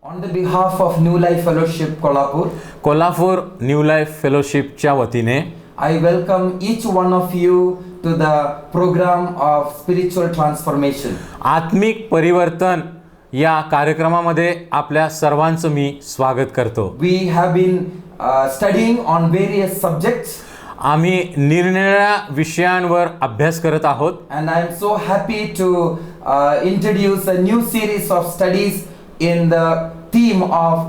On the behalf of New Life Fellowship Kolhapur new life फेलोशिपच्या वतीने I welcome each one of you to the program of spiritual transformation. आत्मिक परिवर्तन या कार्यक्रमामध्ये आपल्या सर्वांचं मी स्वागत करतो. We have been studying on various subjects, आम्ही निरनिराळ्या विषयांवर अभ्यास करत आहोत and I am so happy to introduce a new series of studies in the theme of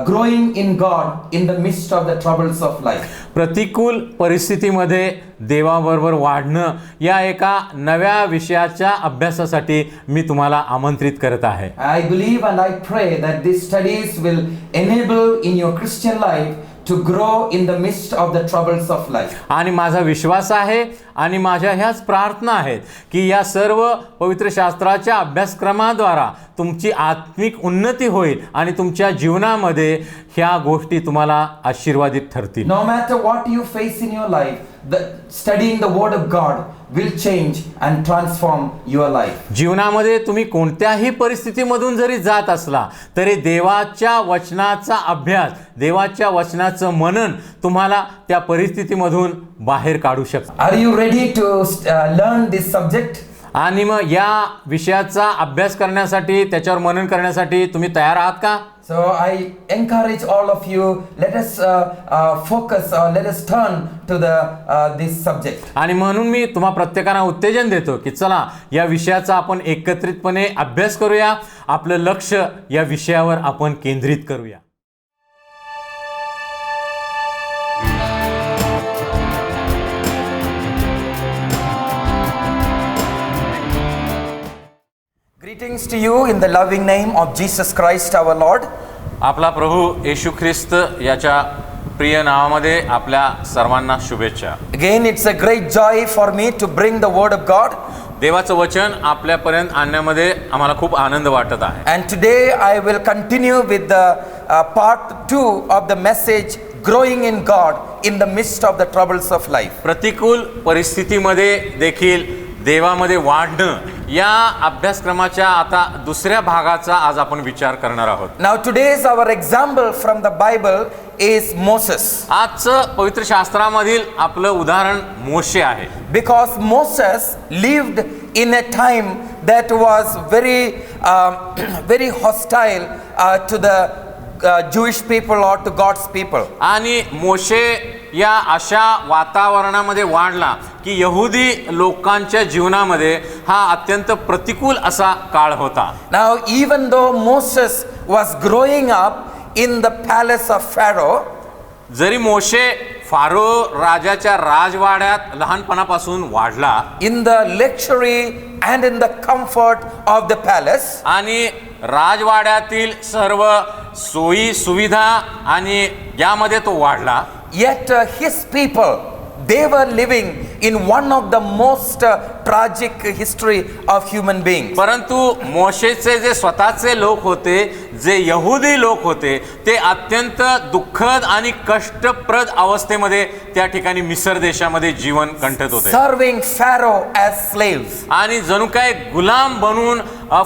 growing in God in the midst of the troubles of life. प्रतिकूल परिस्थितीमध्ये देवाबरोबर वाढणं या एका नव्या विषयाच्या अभ्यासासाठी मी तुम्हाला आमंत्रित करत आहे. I believe and I pray that these studies will enable in your Christian life to grow in the midst of the troubles of life. आणि माझा विश्वास आहे आणि माझ्या ह्याच प्रार्थना आहेत की या सर्व पवित्र शास्त्राच्या अभ्यासक्रमाद्वारा तुमची आत्मिक उन्नती होईल आणि तुमच्या जीवनामध्ये ह्या गोष्टी तुम्हाला आशीर्वादित ठरतील. No matter what you face in your life, studying the Word of God will change and transform your life. जीवनामध्ये तुम्ही कोणत्याही परिस्थितीमधून जरी जात असला तरी देवाच्या वचनाचा अभ्यास, देवाच्या वचनाचं मनन तुम्हाला त्या परिस्थितीमधून बाहेर काढू शकतं. Are you ready to learn this subject? आणि मग या विषयाचा अभ्यास करण्यासाठी, त्याच्यावर मनन करण्यासाठी तुम्ही तयार आहात का? So I encourage all of you, let us focus or let us turn to this subject. आणि म्हणून मी तुम्हा प्रत्येकाला उत्तेजन देतो की चला या विषयाचा आपण एकत्रितपणे अभ्यास करूया, आपलं लक्ष या विषयावर आपण केंद्रित करूया. Greetings to you in the loving name of Jesus Christ our Lord. आपला प्रभू येशू ख्रिस्त याच्या प्रिय नावामध्ये आपल्या सर्वांना शुभेच्छा. Again, it's a great joy for me to bring the word of God. देवाचं वचन आपल्यापर्यंत आणण्यामध्ये आम्हाला खूप आनंद वाटत आहे. And today I will continue with the part 2 of the message, growing in God in the midst of the troubles of life. प्रतिकूल परिस्थितीमध्ये देखील देवामध्ये वाढणं या अभ्यासक्रमाच्या आता दुसऱ्या भागाचा आज आपण विचार करणार आहोत. Now today's our example from the Bible is Moses. आजचं पवित्र शास्त्रामधील आपलं उदाहरण मोशे आहे. Because Moses lived in a time that was very hostile to the Jewish people or to God's people. आणि मोशे या अशा वातावरणामध्ये वाढला की यहुदी लोकांच्या जीवनामध्ये हा अत्यंत प्रतिकूल असा काळ होता. Now even though Moses was growing up in the palace of Pharaoh, जरी मोशे फारो राजाच्या राजवाड्यात लहानपणापासून वाढला, in the luxury and in the comfort of the palace, आणि राजवाड्यातील सर्व सोयी सुविधा आणि यामध्ये तो वाढला, yet his people, they were living in one of the most tragic history of human beings. परंतु मोशेचे जे स्वतःचे लोक होते, जे यहुदी लोक होते, ते अत्यंत दुःखद आणि कष्टप्रद अवस्थेमध्ये त्या ठिकाणी मिस्र देशामध्ये जीवन कंठत होते. Serving Pharaoh as slaves. आणि जणू काय गुलाम बनून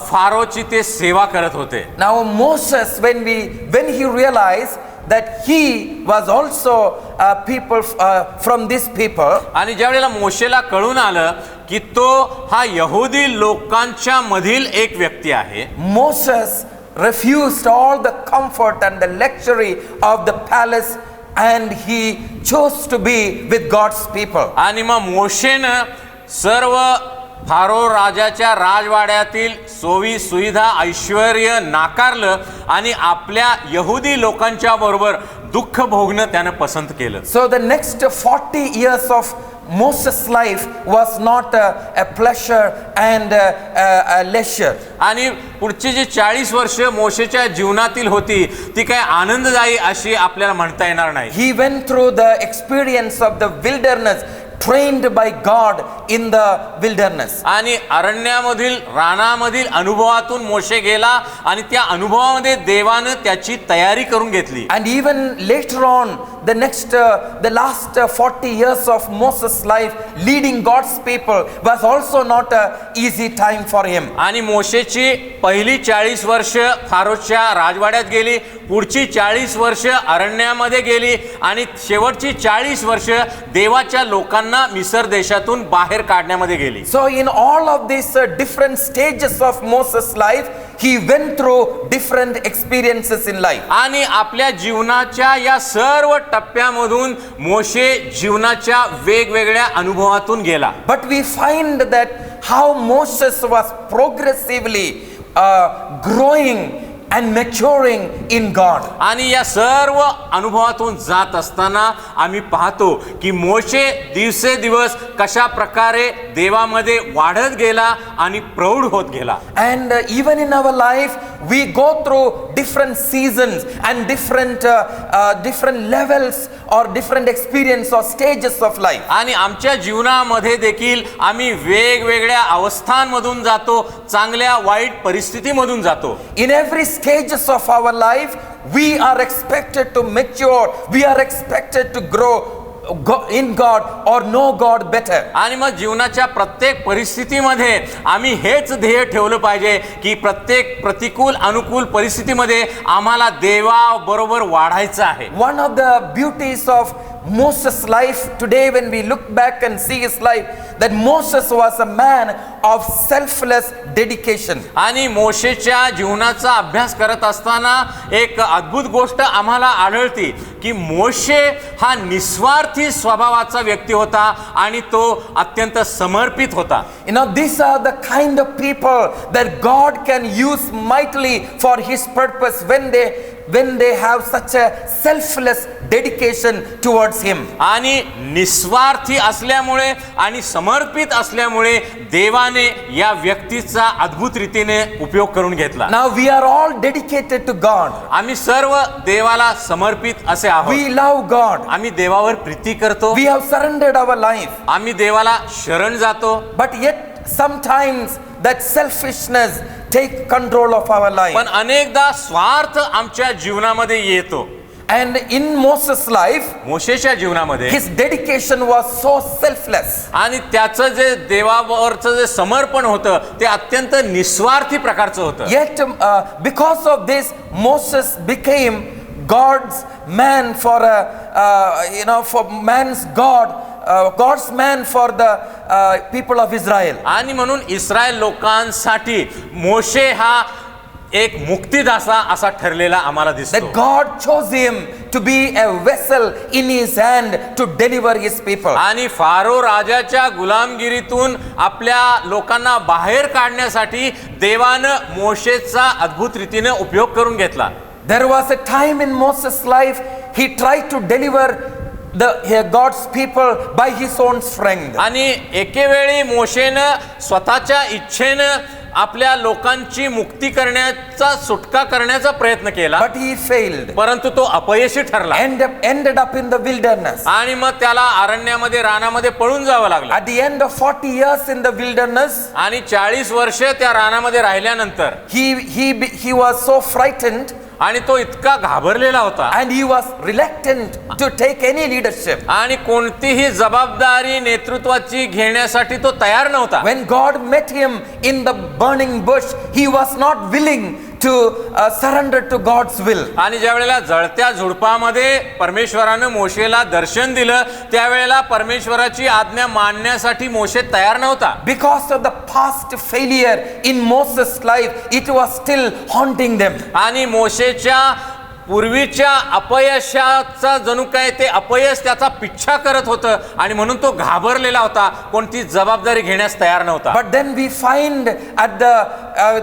फारोची ते सेवा करत होते. Now Moses, when he realized that he was also people from these people, आणि ज्या वेळेला मोशेला कळून आलं की तो हा यहुदी लोकांच्या मधील एक व्यक्ती आहे, Moses refused all the comfort and the luxury of the palace and he chose to be with God's people. आणि मग मोशेनं सर्व फारो राजाच्या राजवाड्यातील सोयी सुविधा ऐश्वर्य नाकारलं आणि आपल्या यहुदी लोकांच्या बरोबर दुःख भोगणं त्यानं पसंत केलं. So the next 40 years of Moses' life was not a pleasure and a leisure. आणि पुढची जी 40 वर्ष मोशेच्या जीवनातील होती ती काय आनंददायी अशी आपल्याला म्हणता येणार नाही. He went through the experience of the wilderness, trained by God in the wilderness. आणि अरण्यामधील रानामधील अनुभवातून मोशे गेला आणि त्या अनुभवामध्ये देवानं त्याची तयारी करून घेतली. And even later on the last 40 years of Moses' life leading God's people was also not an easy time for him. आणि मोशेची पहिली 40 वर्ष फारोच्या राजवाड्यात गेली, पुढची 40 वर्ष अरण्यामध्ये गेली आणि शेवटची 40 वर्ष देवाच्या लोकांना मिस्र देशातून बाहेर काढण्यामध्ये गेली. So in all of these different stages of Moses' life, he went through different experiences in life. आणि आपल्या जीवनाच्या या सर्व टप्प्यामधून मोशे जीवनाच्या वेगवेगळ्या अनुभवातून गेला. But we find that how Moses was progressively growing and maturing in God. आणि या सर्व अनुभवातून जात असताना आम्ही पाहतो की मोशे दिवसेदिवस कशा प्रकारे देवामध्ये वाढत गेला आणि प्रौढ होत गेला. And even in our life we go through different seasons and different levels or different experience or stages of life. आणि आमच्या जीवनामध्ये देखील आम्ही वेगवेगळ्या अवस्थांमधून जातो, चांगल्या वाईट परिस्थितीमधून जातो. In every stages of our life we are expected to mature, we are expected to grow in God or know God better. आणि मग जीवनाच्या प्रत्येक परिस्थितीमध्ये आम्ही हेच ध्येय ठेवलं पाहिजे की प्रत्येक प्रतिकूल अनुकूल परिस्थितीमध्ये आम्हाला देवाबरोबर वाढायचं आहे. One of the beauties of Moses' life today, when we look back and see his life, that Moses was a man of selfless dedication. आणि मोशेच्या जीवनाचा अभ्यास करत असताना एक अद्भुत गोष्ट आम्हाला आढळते की मोशे हा निस्वार्थी स्वभावाचा व्यक्ती होता आणि तो अत्यंत समर्पित होता. You know, these are the kind of people that God can use mightily for his purpose when they have such a selfless dedication towards him. आणि निस्वार्थी असल्यामुळे आणि समर्पित असल्यामुळे देवाने या व्यक्तीचा अद्भुत रीतीने उपयोग करून घेतला. Now we are all dedicated to God. आम्ही सर्व देवाला समर्पित असे आहोत. We love God. आम्ही देवावर प्रीती करतो. We have surrendered our life. आम्ही देवाला शरण जातो. But yet sometimes that selfishness take control of our life. पण अनेकदा स्वार्थ आमच्या जीवनामध्ये येतो. And in Moses' life, मोशेच्या जीवनामध्ये his dedication was so selfless. आणि त्याचं जे देवावरचं जे समर्पण होतं ते अत्यंत निस्वार्थी प्रकारचं होतं. Yet because of this, Moses became God's man for for man's God. God's man for the people of Israel. आणि म्हणून इस्रायल लोकांसाठी मोशे हा एक मुक्तिदाता असा ठरलेला आम्हाला दिसतो. That God chose him to be a vessel in his hand to deliver his people. आणि फारो राजाच्या गुलामगिरीतून आपल्या लोकांना बाहेर काढण्यासाठी देवानं मोशेचा अद्भुत रीतीने उपयोग करून घेतला. There was a time in Moses' life he tried to deliver God's people by his own strength. आणि एकेवेळी मोशेनं स्वतःच्या इच्छेनं आपल्या लोकांची मुक्ती करण्याचा सुटका करण्याचा प्रयत्न केला. But he failed. परंतु तो अपयशी ठरला. Ended up in the wilderness. आणि मग त्याला अरण्यामध्ये रानामध्ये पळून जावं लागलं. At the end of 40 years in the wilderness, आणि 40 वर्ष त्या रानामध्ये राहिल्यानंतर he was so frightened. आणि तो इतका घाबरलेला होता. And he was reluctant to take any leadership. आणि कोणतीही जबाबदारी नेतृत्वाची घेण्यासाठी तो तयार नव्हता. When God met him in the burning bush, he was not willing to surrender to God's will. आणि ज्या वेळेला जळत्या झुडपामध्ये परमेश्वरानं मोशेला दर्शन दिलं त्यावेळेला परमेश्वराची आज्ञा मानण्यासाठी मोशे तयार नव्हता. Because of the past failure in Moses' life, it was still haunting them. आणि मोशेच्या पूर्वीच्या अपयशाचा जणू काय ते अपयश त्याचा पिच्छा करत होतं आणि म्हणून तो घाबरलेला होता, कोणती जबाबदारी घेण्यास तयार नव्हता. But then we find at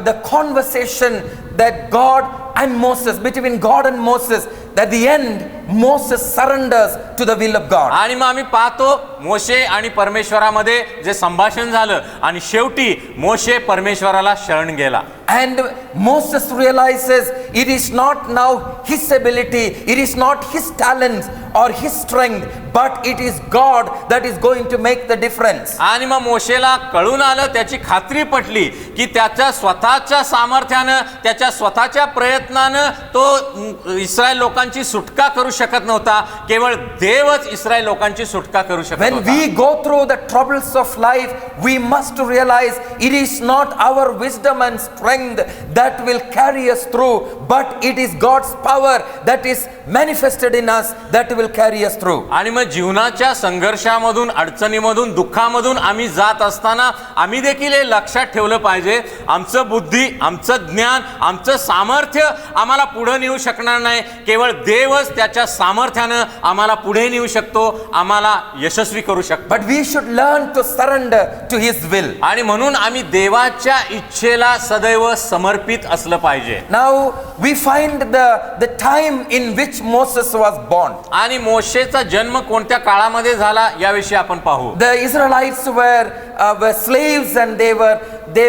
the conversation that God and Moses, between God and Moses, at the end Moses surrenders to the will of God. आणि मग आम्ही पाहतो मोशे आणि परमेश्वरामध्ये जे संभाषण झालं आणि शेवटी मोशे परमेश्वराला शरण गेला. And Moses realizes it is not now his ability, it is not his talents or his strength, but it is God that is going to make the difference. आणि मग मोशेला कळून आलं, त्याची खात्री पटली की त्याच्या स्वतःच्या सामर्थ्यानं त्याच्या स्वतःच्या प्रयत्नानं तो इस्रायल लोकांची सुटका करू शकत नव्हता, केवळ देवच इस्रायल लोकांची सुटका करू शकत When होता. we go through the troubles of life, we must realize it is not our wisdom and strength that will carry us through, but it is God's power that is manifested in us that will carry us through. आणि मग जीवनाच्या संघर्षामधून, अडचणीमधून, दुःखामधून आम्ही जात असताना आम्ही देखील हे लक्षात ठेवलं पाहिजे, आमचं बुद्धी, आमचं ज्ञान, आमचं सामर्थ्य आम्हाला पुढे नेऊ शकणार नाही, केवळ देवच त्याच्या सामर्थ्यानं आम्हाला पुढे नेऊ शकतो, आम्हाला यशस्वी करू शकतो. But we should learn to surrender to His will. आणि म्हणून आम्ही देवाच्या इच्छेला सदैव समर्पित असलं पाहिजे. Now we find the time in which Moses was born. आणि मोशेचा जन्म कोणत्या काळामध्ये झाला याविषयी आपण पाहू. The Israelites were slaves and they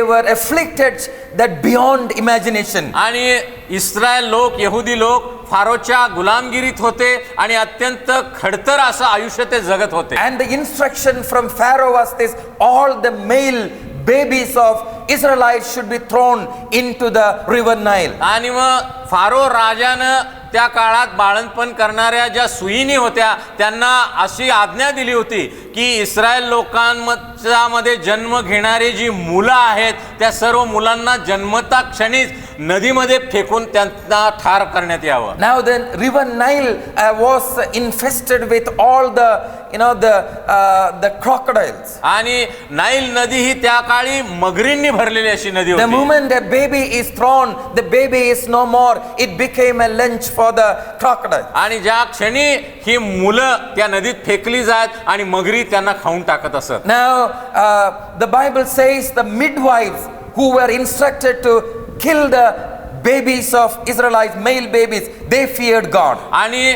were afflicted that beyond imagination. आणि इस्रायल लोक, यहुदी लोक फारोच्या गुलामगिरीत होते आणि अत्यंत खडतर असं आयुष्य ते जगत होते. And the instruction from Pharaoh was this: all the male babies of Israelites should be thrown into the river Nile. आणि मग फारो राजानं त्या काळात बाळंतपण करणाऱ्या ज्या सुईणी होत्या त्यांना अशी आज्ञा दिली होती की इस्रायल लोकांमध्ये जन्म घेणारी जी मुलं आहेत त्या सर्व मुलांना जन्मता क्षणीच नदीमध्ये फेकून त्यांना ठार करण्यात यावं. Now the river Nile was infested with all the crocodiles. आणि नाईल नदी ही त्या काळी मगरींनी भरलेली अशी नदी The होती. moment a baby is thrown, the baby is no more. It became a lunch for the crocodile. आणि ज्या क्षणी ही मुलं त्या नदीत फेकली जात आणि मगरी त्यांना खाऊन टाकत असत. Now the Bible says the midwives who were instructed to kill the babies of Israelites, male babies, they feared God. आणि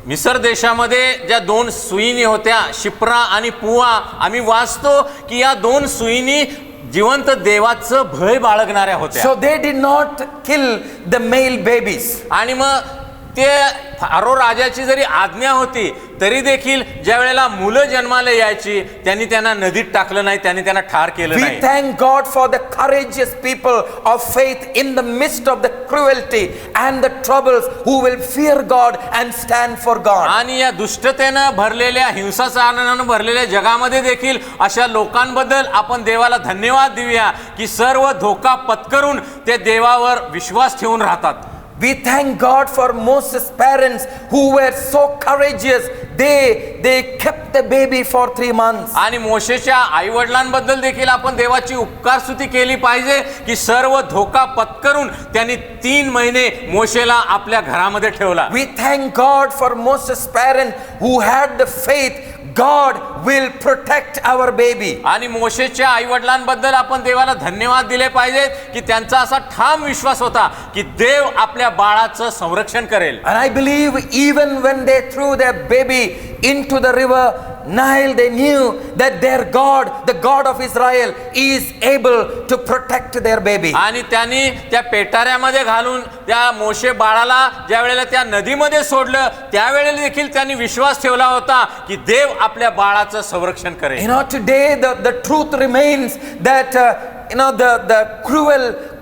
मिसर देशामध्ये ज्या दोन सुईणी होत्या, शिप्रा आणि पुआ, आम्ही वाचतो की या दोन सुईणी जिवंत देवाचं भय बाळगणाऱ्या होत्या. So they did not kill the male babies. आणि मग ते फारो राजाची जरी आज्ञा होती तरी देखील ज्या वेळेला मुलं जन्माला यायची त्यांनी त्यांना नदीत टाकलं नाही, त्यांनी त्यांना ठार केलं We नाही. thank God for the courageous people of faith in the midst of the cruelty and the troubles who will fear God and stand for God. आणि या दुष्टतेनं भरलेल्या, हिंसाचारानं भरलेल्या जगामध्ये देखील अशा लोकांबद्दल आपण देवाला धन्यवाद देऊया की सर्व धोका पत्करून ते देवावर विश्वास ठेवून राहतात. We thank God for Moses' parents who were so courageous. They kept the baby for 3 months. आणि मोशेच्या आई वडिलांबद्दल देखील आपण देवाची उपकार स्तुती केली पाहिजे की सर्व धोका पत्करून त्यांनी 3 महिने मोशेला आपल्या घरामध्ये ठेवला. We thank God for Moses' parents who had the faith God will protect our baby. आणि मोशेच्या आई वडिलांबद्दल आपण देवाला धन्यवाद दिले पाहिजेत की त्यांचा असा ठाम विश्वास होता की देव आपल्या बाळाचं संरक्षण करेल. And I believe even when they threw their baby into the river Nile, they knew that their God, the God of Israel, is able to protect their baby. आणि त्यांनी त्या पेटाऱ्यामध्ये घालून त्या मोशे बाळाला ज्या वेळेला त्या नदीमध्ये सोडलं त्यावेळेला देखील त्यांनी विश्वास ठेवला होता की देव आपल्या बाळाचं संरक्षण करेल. Today the truth remains that the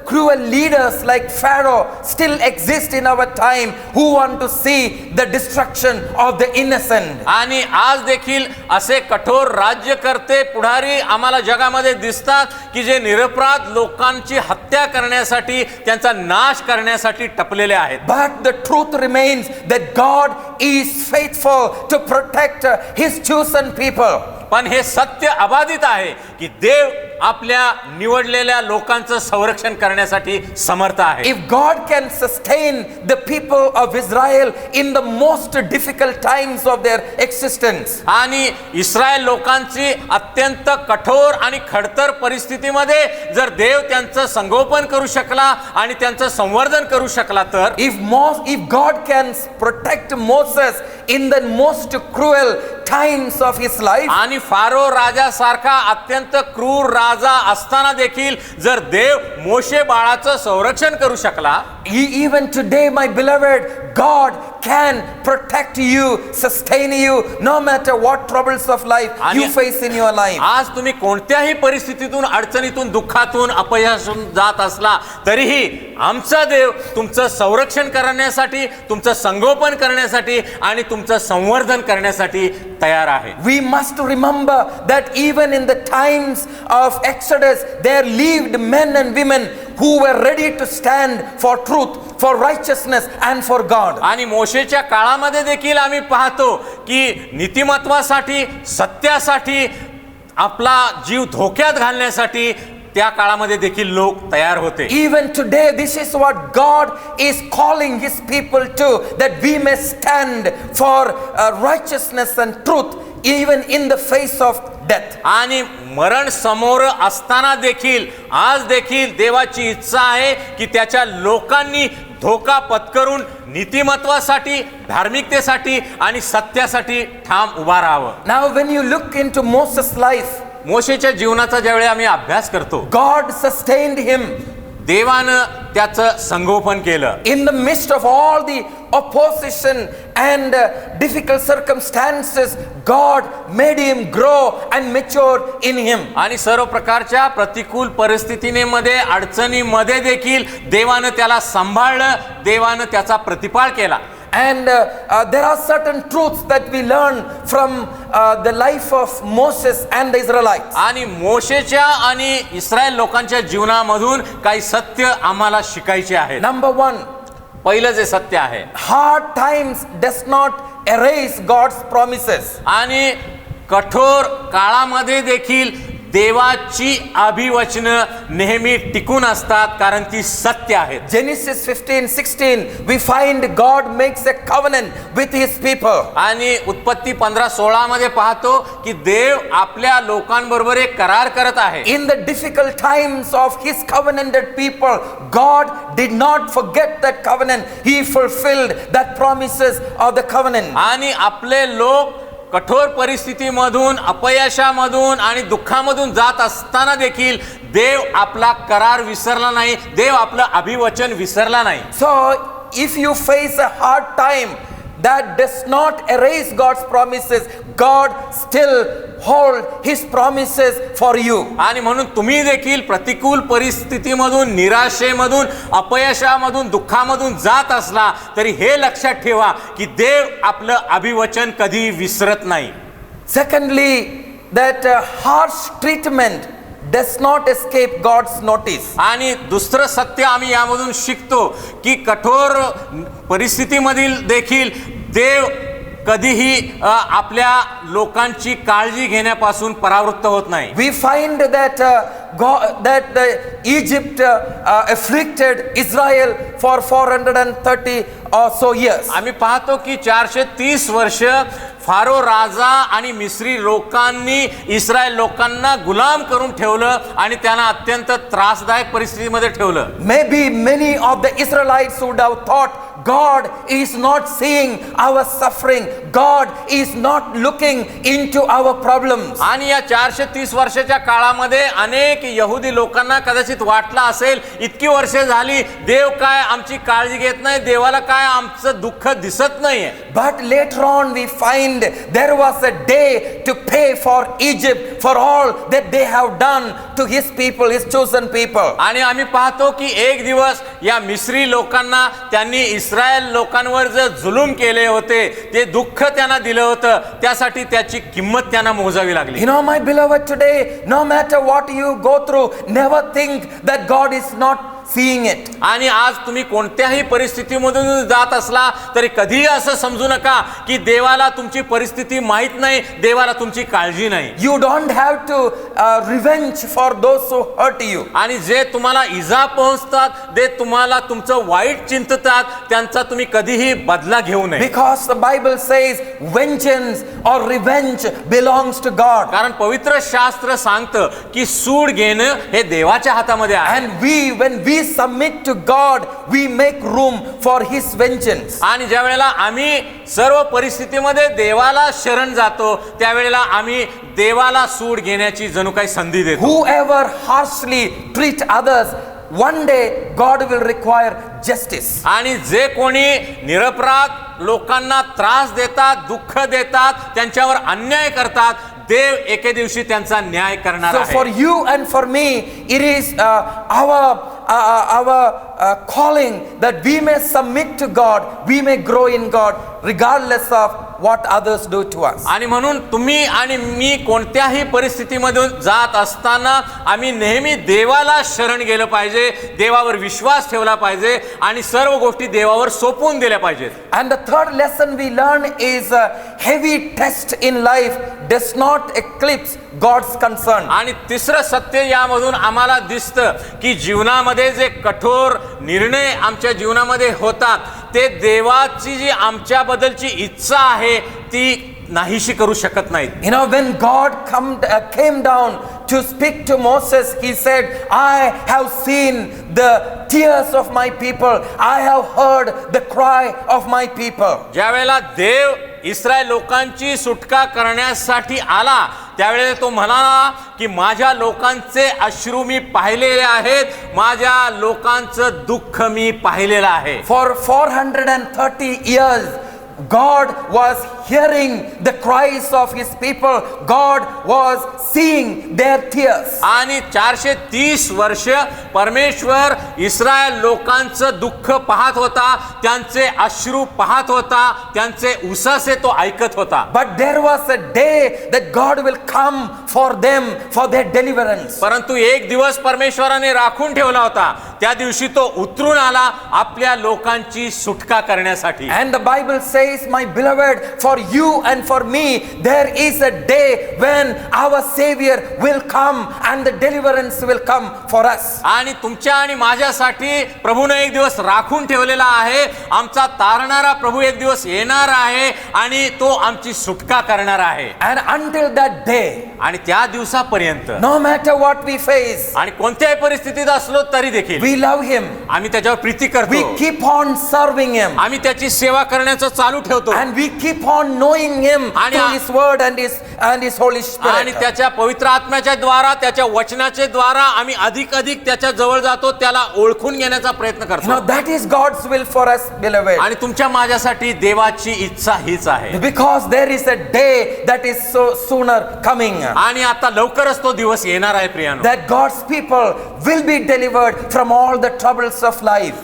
cruel leaders like Pharaoh still exist in our time who want to see the destruction of the innocent. आणि आज देखील असे कठोर राज्यकर्ते, पुढारी आम्हाला जगामध्ये दिसतात की जे निरपराध लोकांची हत्या करण्यासाठी, त्यांचा नाश करण्यासाठी टपलेले आहेत. But the truth remains that God is faithful to protect His chosen people. पण हे सत्य अबाधित आहे की देव आपल्या निवडलेल्या लोकांचं संरक्षण करण्यासाठी समर्थ आहे. If God can sustain the people of Israel in the most difficult times of their existence, आणि इस्रायल लोकांची अत्यंत कठोर आणि खडतर परिस्थितीमध्ये जर देव त्यांचं संगोपन करू शकला आणि त्यांचं संवर्धन करू शकला तर, if God can protect Moses in the most cruel times of his life, आणि फारो राजा सारखा अत्यंत क्रूर राजा असताना देखील जर देव मोशे बाळाचं संरक्षण करू शकला, even today, my beloved, God can protect you, sustain you, no matter what troubles of life you face in your life. आज तुम्ही कोणत्याही परिस्थितीतून, अडचणीतून, दुःखातून, अपयशातून जात असला तरीही आमचा देव तुमचं संरक्षण करण्यासाठी, तुमचं संगोपन करण्यासाठी आणि तुमचं संवर्धन करण्यासाठी तयार आहे. We must remember that even in the times of Exodus, there lived men and women who were ready to stand for truth, for righteousness and for God. आणि मोशेच्या काळामध्ये देखील आम्ही पाहतो की नीतिमत्वासाठी, सत्यासाठी, आपला जीव धोक्यात घालण्यासाठी त्या काळामध्ये देखील लोक तयार होते. Even today, this is what God is calling His people to, that we may stand for righteousness and truth, even in the face of death. आणि मरण समोर असताना देखील आज देखील देवाची इच्छा आहे की त्याच्या लोकांनी धोका पत्करून नीतिमत्वासाठी, धार्मिकतेसाठी आणि सत्यासाठी ठाम उभा राहावं. Now, when you look into Moses' life, मोशेच्या जीवनाचा ज्यावेळी आम्ही अभ्यास करतो, God sustained him देवानं त्याचं संगोपन केलं. in the midst of all the opposition and difficult circumstances. God made him grow and mature in him. आणि सर्व प्रकारच्या प्रतिकूल परिस्थितीमध्ये, अडचणीमध्ये देखील देवानं त्याला सांभाळलं, देवानं त्याचा प्रतिपाळ केला. And there are certain truths that we learn from the life of Moses and the Israelites. आणि मोशेच्या आणि इस्रायल लोकांच्या जीवनामधून काही सत्य आम्हाला शिकायचे आहे. Number one, पहिलं जे सत्य आहे, hard times does not erase God's promises. आणि कठोर काळामध्ये देखील देवाची अभिवचनं नेहमी टिकून असतात, कारण ती सत्य आहेत. Genesis 15:16, we find God makes a covenant with his people. आणि उत्पत्ती 15:16 मध्ये पाहतो की देव आपल्या लोकांबरोबर एक करार करत आहे. In the difficult times of his covenanted people, God did not forget that covenant. He fulfilled that promises of the covenant. आणि आपले लोक कठोर परिस्थितीमधून, अपयशामधून आणि दुःखामधून जात असताना देखील देव आपला करार विसरला नाही, देव आपलं अभिवचन विसरला नाही. So if you face a hard time, that does not erase God's promises. God still hold his promises for you. आणि म्हणून तुम्ही देखील प्रतिकूल परिस्थितीमधून, निराशेमधून, अपयशामधून, दुःखामधून जात असला तरी हे लक्षात ठेवा की देव आपलं अभिवचन कधी विसरत नाही. Secondly, that harsh treatment does not escape God's notice. आणि दुसरं सत्य आम्ही यामधून शिकतो की कठोर परिस्थितीमधील देखील देव कधीही आपल्या लोकांची काळजी घेण्यापासून परावृत्त होत नाही. We find that Egypt afflicted Israel for 430 or so years. आम्ही पाहतो की 430 वर्ष फारो राजा आणि मिस्री लोकांनी इस्रायल लोकांना गुलाम करून ठेवलं आणि त्यांना अत्यंत त्रासदायक परिस्थितीमध्ये ठेवलं. Maybe many of the Israelites would have thought God is not seeing our suffering. God is not looking into our problems. आणि या 430 वर्षाच्या काळामध्ये अनेक यहुदी लोकांना कदाचित वाटलं असेल, इतकी वर्षे झाली देव काय आमची काळजी घेत नाही, देवाला काय आमचं दुःख दिसत नाहीये. But later on we find there was a day to pay for Egypt for all that they have done to his people, his chosen people. आणि आम्ही पाहतो की एक दिवस या मिस्री लोकांना त्यांनी इस्रायल लोकांवर जे जुलूम केले होते, ते दुःख त्यांना दिलं होतं, त्यासाठी त्याची किंमत त्यांना मोजावी लागली. You know, my beloved, today, no matter what you go through, never think that God is not seeing it. आणि आज तुम्ही कोणत्याही परिस्थितीमधून जात असला तरी कधीही असं समजू नका की देवाला तुमची परिस्थिती माहित नाही, देवाला तुमची काळजी नाही. You don't have to revenge for those who hurt you. आणि जे तुम्हाला इजा पोहोचतात, जे तुम्हाला तुमचं वाईट चिंततात, त्यांचा तुम्ही कधीही बदला घेऊ नये. Because the Bible says vengeance or revenge belongs to God. कारण पवित्र शास्त्र सांगतं की सूड घेणं हे देवाच्या हातामध्ये आहे. And when we submit to God, we make room for his vengeance. आणि ज्या वेळेला आम्ही सर्व परिस्थितीमध्ये देवाला शरण जातो, त्यावेळेला आम्ही देवाला सूड घेण्याची जणू काही संधी देतो. Whoever harshly treat others, one day God will require justice. आणि जे कोणी निरपराध लोकांना त्रास देतात, दुःख देतात, त्यांच्यावर अन्याय करतात, देव एके दिवशी त्यांचा न्याय करणार So for आहे. you and for me, it is our calling that we may submit to God, we may grow in God, regardless of what others do to us. आणि म्हणून तुम्ही आणि मी कोणत्याही परिस्थितीमधून जात असताना आम्ही नेहमी देवाला शरण गेलं पाहिजे, देवावर विश्वास ठेवला पाहिजे आणि सर्व गोष्टी देवावर सोपवून दिल्या पाहिजेत. And the third lesson we learn is a heavy test in life does not eclipse God's concern. आणि तिसरं सत्य यामधून आम्हाला दिसतं की जीवनामध्ये जे कठोर निर्णय आमच्या जीवनामध्ये होतात ते देवाची जी आमच्याबद्दलची इच्छा आहे ती नाहीशी करू शकत नाहीत. You know, when God came down to speak to Moses, he said, I have seen the tears of my people, I have heard the cry of my people. ज्या वेळेला देव इस्रायल लोकांची सुटका करण्यासाठी आला त्यावेळेला तो म्हणाला की माझ्या लोकांचे अश्रू मी पाहिलेले आहेत, माझ्या लोकांचं दुःख मी पाहिलेलं आहे. For 430 years God was hearing the cries of his people. God was seeing their tears. आणि 430 वर्ष परमेश्वर इस्रायल लोकांचं दुःख पाहत होता, त्यांचे अश्रू पाहत होता, त्यांचे उसासे तो ऐकत होता. But there was a day that God will come for them for their deliverance. परंतु एक दिवस परमेश्वराने राखून ठेवला होता, त्या दिवशी तो उतरून आला आपल्या लोकांची सुटका करण्यासाठी. And the Bible says, my beloved, for you and for me there is a day when our Savior will come and the deliverance will come for us. आणि तुमच्या आणि माझ्यासाठी प्रभूने एक दिवस राखून ठेवलेला आहे, आमचा तारणारा प्रभू एक दिवस येणार आहे आणि तो आमची सुटका करणार आहे. And until that day, आणि त्या दिवसापर्यंत no matter what we face, आणि कोणत्याही परिस्थितीत असलो तरी देखील we love him, आम्ही त्याच्यावर प्रीती we करतो, keep on serving him, आम्ही त्याची सेवा करण्याचं चालू ठेवतो and we keep on knowing him आणि through his word and his Holy आणि Spirit. त्याच्या पवित्र आत्म्याच्या द्वारा, त्याच्या वचनाच्या द्वारा आम्ही अधिक त्याच्या जवळ जातो, त्याला ओळखून घेण्याचा प्रयत्न You know, करतो. that is God's will for us, beloved. आणि तुमच्या माझ्यासाठी देवाची इच्छा हीच आहे. Because there is a day that is so sooner coming, आणि आता लवकरच तो दिवस येणार आहे प्रियानो, that God's people will be delivered from all the troubles of life.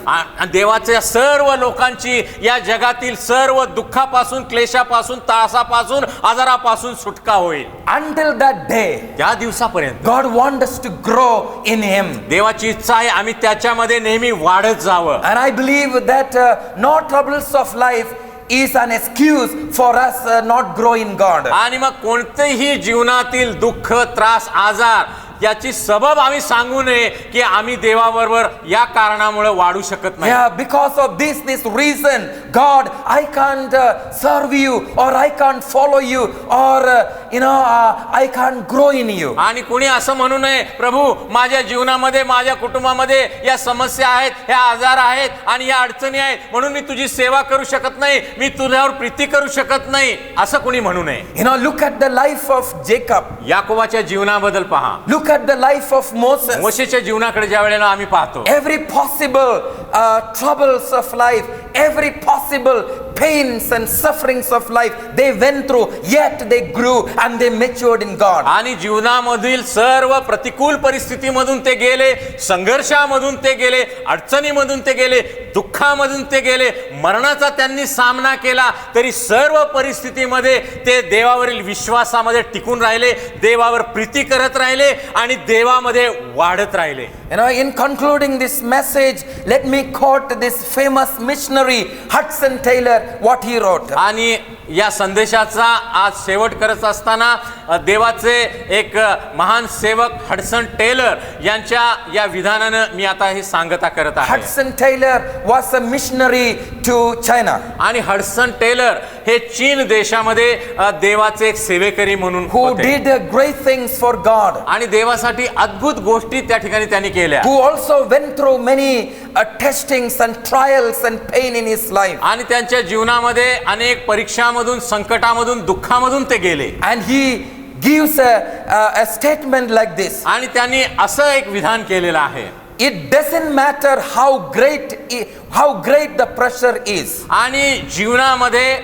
देवाच्या सर्व लोकांची या जगातील सर्व दुःखापासून, क्लेशापासून, त्रासापासून, आजारापासून सुटका होईल. Until that day, त्या दिवसापर्यंत God wants us to grow in him. देवाची इच्छा आहे आम्ही त्याच्यामध्ये नेहमी वाढत जावं. And I believe that no troubles of life is an excuse for us not grow in God. आणि मग कोणतेही जीवनातील दुःख, त्रास, आजार याची सबब आम्ही सांगू नये की आम्ही देवाबरोबर या कारणामुळे वाढू शकत नाही. Yeah, because of this reason, God, I can't serve you, or I can't follow you, or I can't grow in you. आणि कोणी असं म्हणू नये, प्रभू माझ्या जीवनामध्ये, माझ्या कुटुंबामध्ये या समस्या आहेत, ह्या आजार आहेत आणि या अडचणी आहेत, म्हणून मी तुझी सेवा करू शकत नाही, मी तुझ्यावर प्रीती करू शकत नाही, असं कोणी म्हणू नये. Look at the life of Jacob. याकोबाच्या जीवनाबद्दल पहा, Look at the life of Moses. मोशेच्या जीवनाकडे ज्या वेळेला आम्ही पाहतो, Every possible troubles of life, every possible pains and sufferings of life they went through, yet they grew and they matured in God. आणि जीवनामधील सर्व प्रतिकूल परिस्थितीमधून ते गेले, संघर्षामधून ते गेले, अडचणीमधून ते गेले, दुःखामधून ते गेले, मरणाचा त्यांनी सामना केला, तरी सर्व परिस्थितीमध्ये ते देवावरील विश्वासामध्ये टिकून राहिले, देवावर प्रीती करत राहिले आणि देवामध्ये वाढत राहिले. In concluding this message, let me quote this famous missionary Hudson Taylor, what he wrote. आणि या संदेशाचा आज शेवट करत असताना देवाचे एक महान सेवक हडसन टेलर यांच्या या विधानानं मी आता हे सांगता करत आहे. Hudson Taylor was a missionary to China. आणि हडसन टेलर हे चीन देशामध्ये देवाचे एक सेवेकरी म्हणून who होते. did great things for God. आणि देवासाठी अद्भुत गोष्टी त्या ठिकाणी त्यांनी केल्या. Who also went through many testings and trials and pain in his life. आणि त्यांच्या जीवनामध्ये अनेक परीक्षामधून, संकटामधून, दुःखामधून ते गेले. And he gives a statement like this. आणि त्यांनी असं एक विधान केलेलं आहे. it doesn't matter how great the pressure is. आणि जीवनामध्ये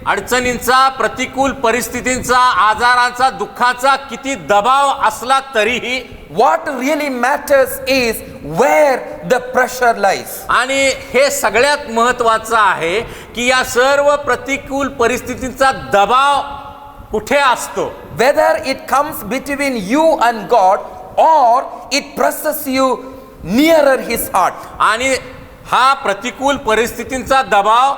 अडचणींचा, प्रतिकूल परिस्थितींचा, आजारांचा, दुःखाचा किती दबाव असला तरीही What really matters is where the pressure lies. आणि हे सगळ्यात महत्वाचं आहे की या सर्व प्रतिकूल परिस्थितींचा दबाव कुठे असतो. Whether it comes between you and God or it presses you nearer his heart. आणि हा प्रतिकूल परिस्थितींचा दबाव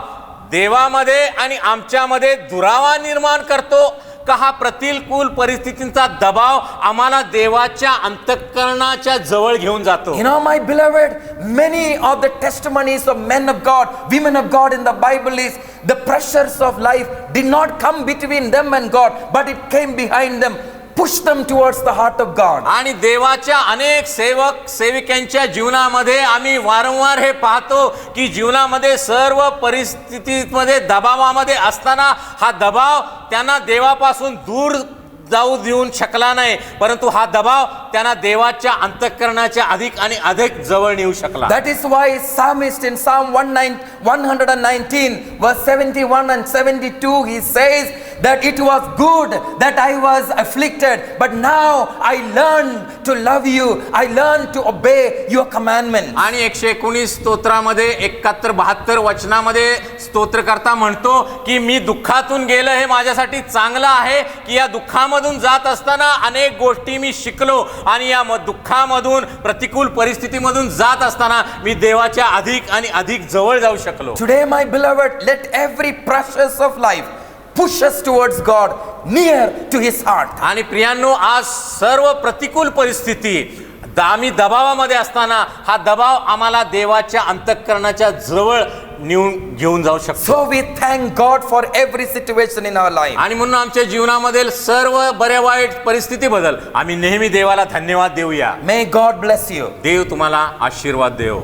देवामध्ये आणि आमच्यामध्ये दुरावा निर्माण करतो का हा प्रतिकूल परिस्थितींचा दबाव आम्हाला देवाच्या अंतःकरणाच्या जवळ घेऊन जातो. You know, my beloved, many of the testimonies of men of God, women of God in the Bible is the pressures of life did not come between them and God, but it came behind them, push them towards the heart of God. आणि देवाच्या अनेक सेवक सेविकांच्या जीवनामध्ये आम्ही वारंवार हे पाहतो की जीवनामध्ये सर्व परिस्थितीमध्ये दबावामध्ये असताना हा दबाव त्यांना देवापासून दूर जाऊ देऊन शकला नाही, परंतु हा दबाव त्यांना देवाच्या अंतःकरणाच्या अधिक आणि अधिक जवळ नेऊ शकला. That is why psalmist in Psalm 119 verse 71 and 72 he says that it was good that I was afflicted, but now I learned to love you, I learned to obey your commandments. आणि 119 स्तोत्रामध्ये 71-72 वचनामध्ये स्तोत्रकर्ता म्हणतो की मी दुःखातून गेलं हे माझ्यासाठी चांगलं आहे की या दुःखामधून जात असताना अनेक गोष्टी मी शिकलो आणि या दुःखामधून प्रतिकूल परिस्थितीमधून जात असताना मी देवाच्या अधिक आणि अधिक जवळ जाऊ शकलो. Today my beloved, let every pressures of life push us towards God, near to his heart. आणि प्रियांनो, आज सर्व प्रतिकूल परिस्थिती आम्ही दबावामध्ये असताना हा दबाव आम्हाला देवाच्या अंतःकरणाच्या जवळ घेऊन जाऊ शकतो. So we thank God for every situation in our life. आणि म्हणून आमच्या जीवनामधील सर्व बऱ्या वाईट परिस्थितीबद्दल आम्ही नेहमी देवाला धन्यवाद देऊया. May God bless you. देव तुम्हाला आशीर्वाद देव.